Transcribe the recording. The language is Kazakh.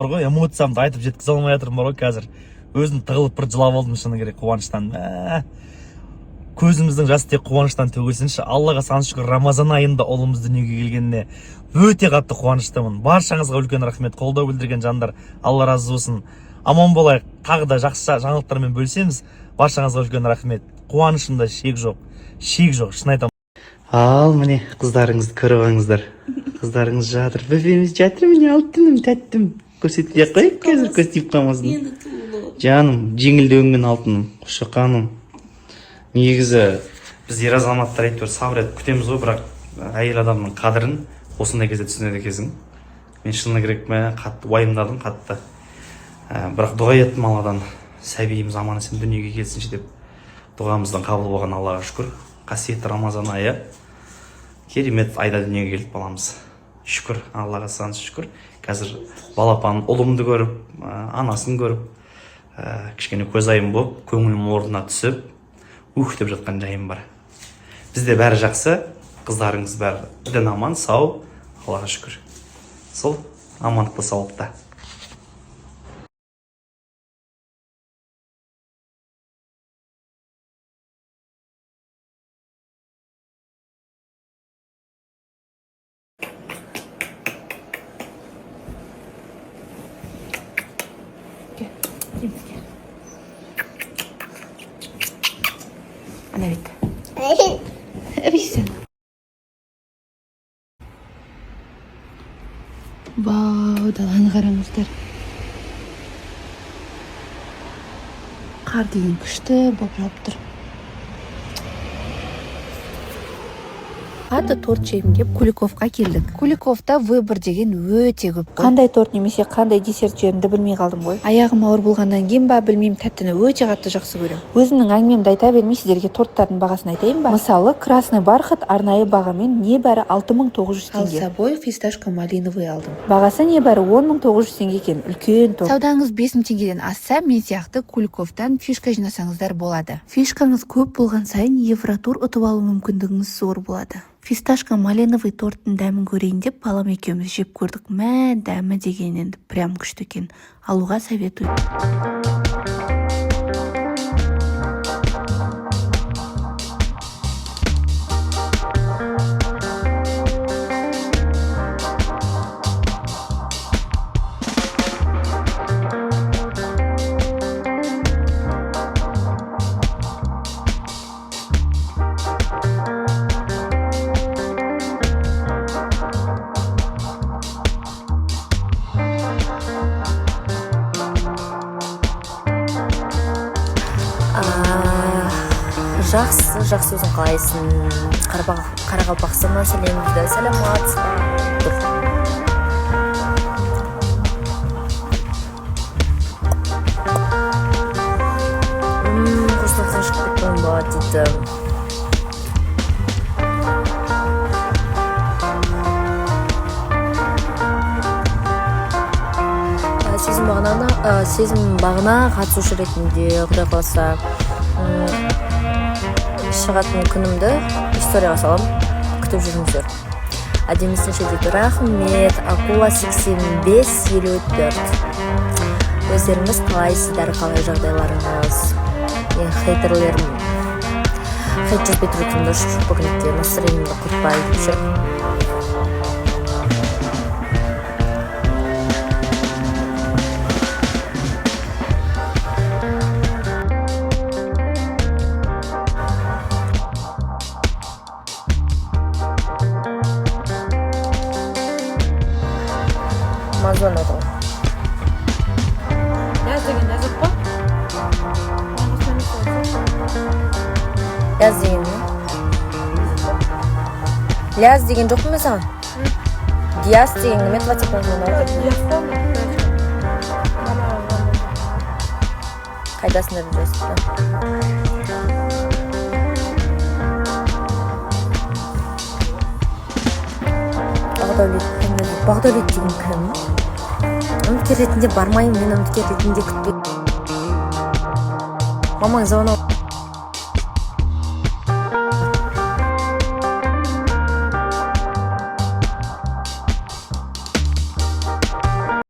бар ғой, эмоциямды айтып жеткізе алмай жатырмын бар ғой қазір. Өзім тығылып бір жылап алдым шыны керек қуаныштан. Көзіміздің жасы тек қуаныштан төгілсінші. Аллаға сан шүкір, Рамазан айында ұлымыз дүниеге келгеніне өте қатты қуаныштымын. Баршаңызға үлкен рахмет, қолдау білдірген жандар, Алла разы болсын. Аман болайық, тағы да жақсы жаңалықтармен бөлісеміз. Баршаңызға үлкен рахмет. Қуанышымда шек жоқ, шын айтамын. Ал, міне қыздарыңызды көріп алыңыздар. Қыздарыңыз жатыр, бөбеміз жатыр, міне алтыным, тәттім. Көрсетіп қойып, қазір көз тиіп қалмасын. Жаным, жеңілдеуіңмен алтыным, құшықаным. Негізі біз ер азаматтар әйтеуір сабыр етіп күтеміз ғой, бірақ әйел адамның қадірін осындай кезде түсінеді екенсің. Мен шыны керек қатты уайымдадым, қатты. Бірақ дұға еттім Алладан, сәбиіміз аман есен дүниеге келсінші деп. Дұғамыздан қабыл болған Аллаға шүкір. Қасиетті Рамазан айы, керемет айда дүниеге келіп баламыз. Шүкір, Аллаға сан шүкір. Қазір балапан ұлымды көріп, анасын көріп, кішкене көзайым болып, көңілім орнына түсіп, деп жатқан жайым бар. Бізде бәрі жақсы, қыздарыңыз бәрі дін аман, сау, Аллаға шүкір. Сол амандықта, саулықта. Ana bit. Bitsin. Vau, dalani qarangizlar. Qar degan kuchli bo'lib turibdi. Аты торт жеймін деп Куликовқа келдік. Куликовта выбор деген өте көп. Қандай торт немесе қандай десерт жеуімді білмей қалдым ғой. Аяғым ауыр болғаннан кейін ба білмеймін, тәттіні өте қатты жақсы көремін. Өзімнің әңгімемді айта бермей сіздерге торттардың бағасын айтайын ба? Мысалы, красный бархат арнайы бағамен небәрі 6900 теңге. Ал собой фисташка малиновый алдым. Бағасы небәрі 10900 теңге екен. Үлкен торт. Саудаңыз 5000 теңгеден асса, мен сияқты Куликовтан фишка жинасаңыздар болады. Фишкаңыз көп болған сайын Евротур ұтып алу мүмкіндігіңіз зор болады. Фисташка малиновый торттың дәмін көрейін деп балам екеуміз жеп көрдік. Дәмі деген енді прям күшті екен. Алуға советую. Жақсы өзің қалайсың? Қарақалпақсың сәлемді, сәлемат. Құрсақтан шығып кеттің ба дейді. Сезім бағына қатысушы ретінде Құдай қаласа шығатын күнімді историяға салам, күтіп жүріңіздер. Әдемісінше дейді, рахмет, акула 8554. Өздеріңіз қалайсыздар, қалай жағдайларыңыз? Хейтерлерім хейт жазбай тұратынды бүгінгі настроениемді құртпай жүріп. Мазон отыр. Яз деген жазып па? Яз деген не? Ляз деген жоқ ма саған? Диас деген неме тватипонмен отыр? Қайдасында да жазыпты? Бағдәулет деген кім? Үміткер ретінде бармайын, мен үміткер ретінде күтпеймін. Мамаң звонок.